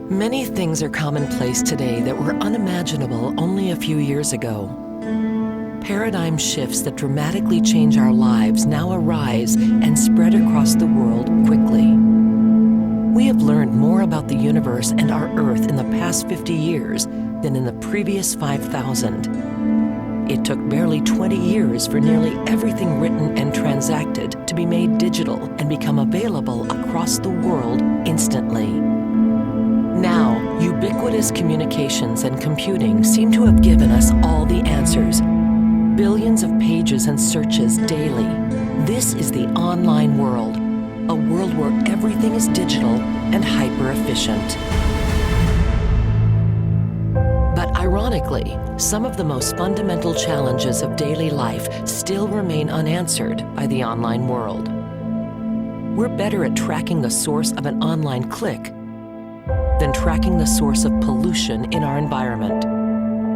Many things are commonplace today that were unimaginable only a few years ago. Paradigm shifts that dramatically change our lives now arise and spread across the world quickly. We have learned more about the universe and our Earth in the past 50 years than in the previous 5,000. It took barely 20 years for nearly everything written and transacted to be made digital and become available across the world instantly. Now, ubiquitous communications and computing seem to have given us all the answers. Billions of pages and searches daily. This is the online world, a world where everything is digital and hyper-efficient. But ironically, some of the most fundamental challenges of daily life still remain unanswered by the online world. We're better at tracking the source of an online click than tracking the source of pollution in our environment.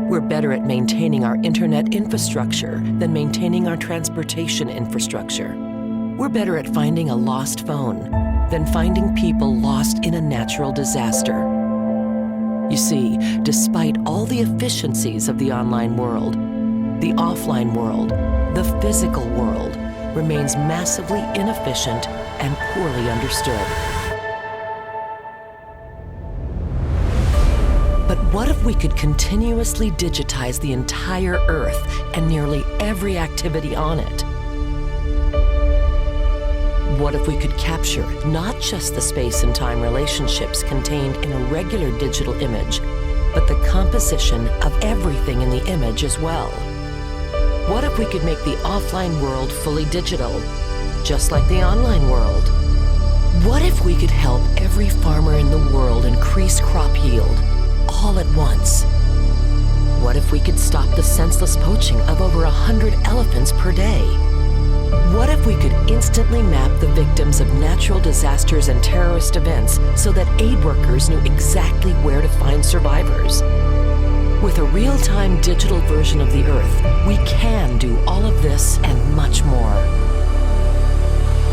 We're better at maintaining our internet infrastructure than maintaining our transportation infrastructure. We're better at finding a lost phone than finding people lost in a natural disaster. You see, despite all the efficiencies of the online world, the offline world, the physical world, remains massively inefficient and poorly understood. But what if we could continuously digitize the entire Earth and nearly every activity on it? What if we could capture not just the space and time relationships contained in a regular digital image, but the composition of everything in the image as well? What if we could make the offline world fully digital, just like the online world? What if we could help every farmer in the world increase crop yield all at once? What if we could stop the senseless poaching of over 100 elephants per day? What if we could instantly map the victims of natural disasters and terrorist events so that aid workers knew exactly where to find survivors? With a real-time digital version of the Earth, we can do all of this and much more.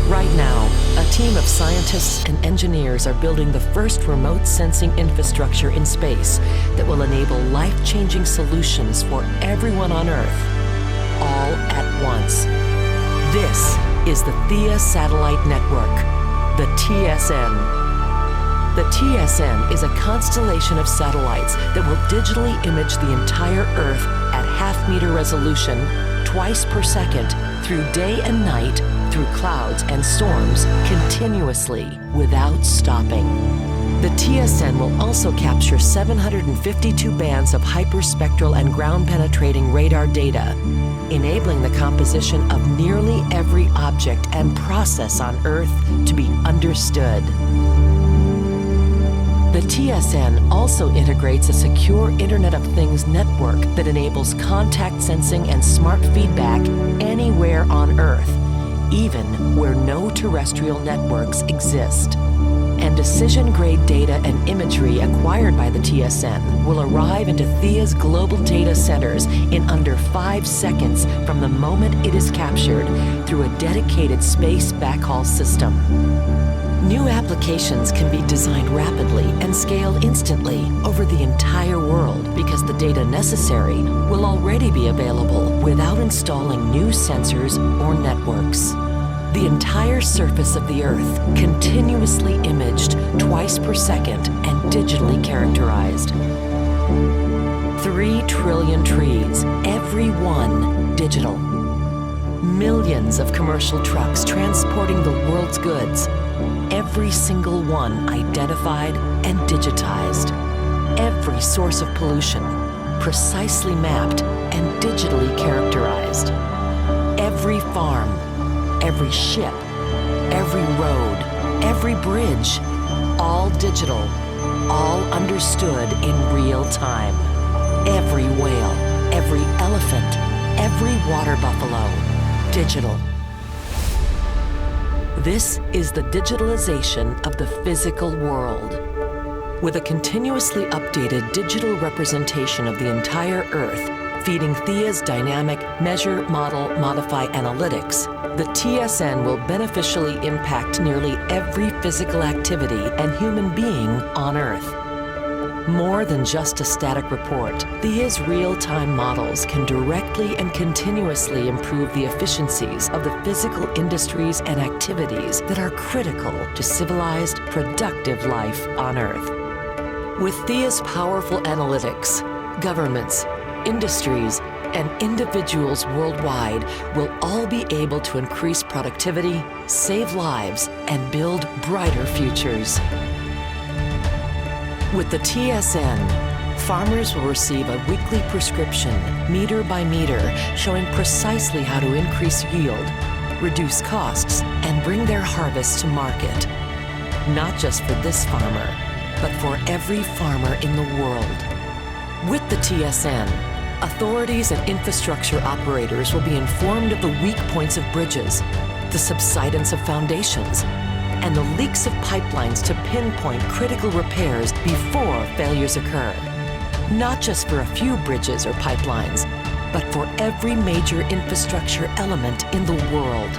Right now, a team of scientists and engineers are building the first remote sensing infrastructure in space that will enable life-changing solutions for everyone on Earth, all at once. This is the Theia Satellite Network, the TSN. The TSN is a constellation of satellites that will digitally image the entire Earth at half-meter resolution, twice per second, through day and night, through clouds and storms, continuously, without stopping. The TSN will also capture 752 bands of hyperspectral and ground-penetrating radar data, enabling the composition of nearly every object and process on Earth to be understood. The TSN also integrates a secure Internet of Things network that enables contact sensing and smart feedback anywhere on Earth, even where no terrestrial networks exist. And decision-grade data and imagery acquired by the TSN will arrive into Theia's global data centers in under 5 seconds from the moment it is captured through a dedicated space backhaul system. New applications can be designed rapidly and scaled instantly over the entire world because the data necessary will already be available without installing new sensors or networks. The entire surface of the Earth continuously imaged twice per second and digitally characterized. 3 trillion trees, every one digital. Millions of commercial trucks transporting the world's goods, every single one identified and digitized. Every source of pollution, precisely mapped and digitally characterized. Every farm, every ship, every road, every bridge, all digital, all understood in real time. Every whale, every elephant, every water buffalo, digital. This is the digitalization of the physical world. With a continuously updated digital representation of the entire Earth, Feeding Thea's dynamic measure, model, modify analytics, the TSN will beneficially impact nearly every physical activity and human being on Earth. More than just a static report, Thea's real-time models can directly and continuously improve the efficiencies of the physical industries and activities that are critical to civilized, productive life on Earth. With Thea's powerful analytics, governments, industries, and individuals worldwide will all be able to increase productivity, save lives, and build brighter futures. With the TSN, farmers will receive a weekly prescription, meter by meter, showing precisely how to increase yield, reduce costs, and bring their harvest to market. Not just for this farmer, but for every farmer in the world. With the TSN, authorities and infrastructure operators will be informed of the weak points of bridges, the subsidence of foundations, and the leaks of pipelines to pinpoint critical repairs before failures occur. Not just for a few bridges or pipelines, but for every major infrastructure element in the world.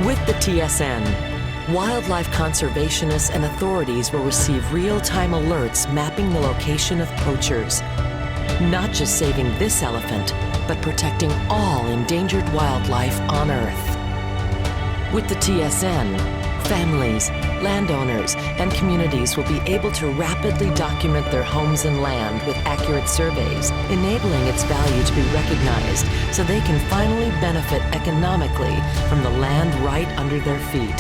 With the TSN, wildlife conservationists and authorities will receive real-time alerts mapping the location of poachers. Not just saving this elephant, but protecting all endangered wildlife on Earth. With the TSN, families, landowners, and communities will be able to rapidly document their homes and land with accurate surveys, enabling its value to be recognized so they can finally benefit economically from the land right under their feet.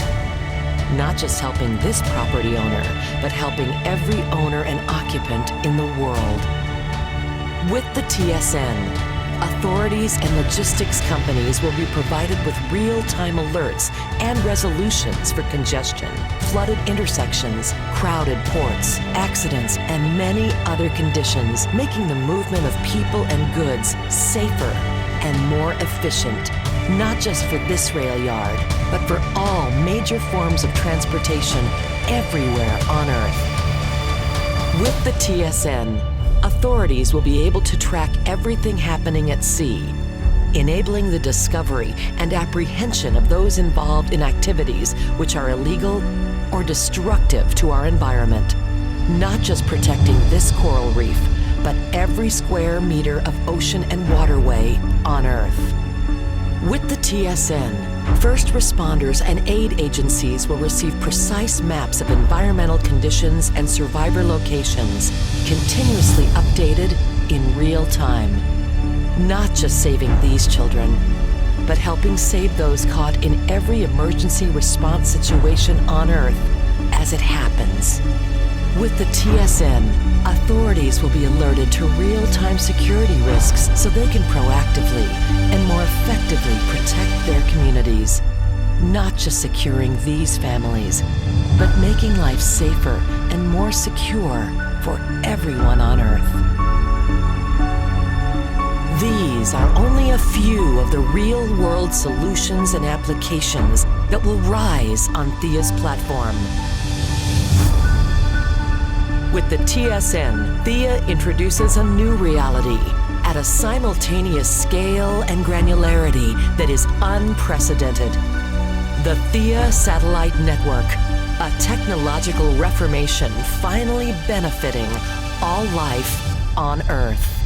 Not just helping this property owner, but helping every owner and occupant in the world. With the TSN, authorities and logistics companies will be provided with real-time alerts and resolutions for congestion, flooded intersections, crowded ports, accidents, and many other conditions, making the movement of people and goods safer and more efficient, not just for this rail yard, but for all major forms of transportation everywhere on Earth. With the TSN, authorities will be able to track everything happening at sea, enabling the discovery and apprehension of those involved in activities which are illegal or destructive to our environment. Not just protecting this coral reef, but every square meter of ocean and waterway on Earth. With the TSN, first responders and aid agencies will receive precise maps of environmental conditions and survivor locations, continuously updated in real time. Not just saving these children, but helping save those caught in every emergency response situation on Earth as it happens. With the TSN, authorities will be alerted to real-time security risks so they can proactively and more effectively protect their communities. Not just securing these families, but making life safer and more secure for everyone on Earth. These are only a few of the real-world solutions and applications that will rise on Thea's platform. With the TSN, Thea introduces a new reality at a simultaneous scale and granularity that is unprecedented. The Thea Satellite Network, a technological reformation finally benefiting all life on Earth.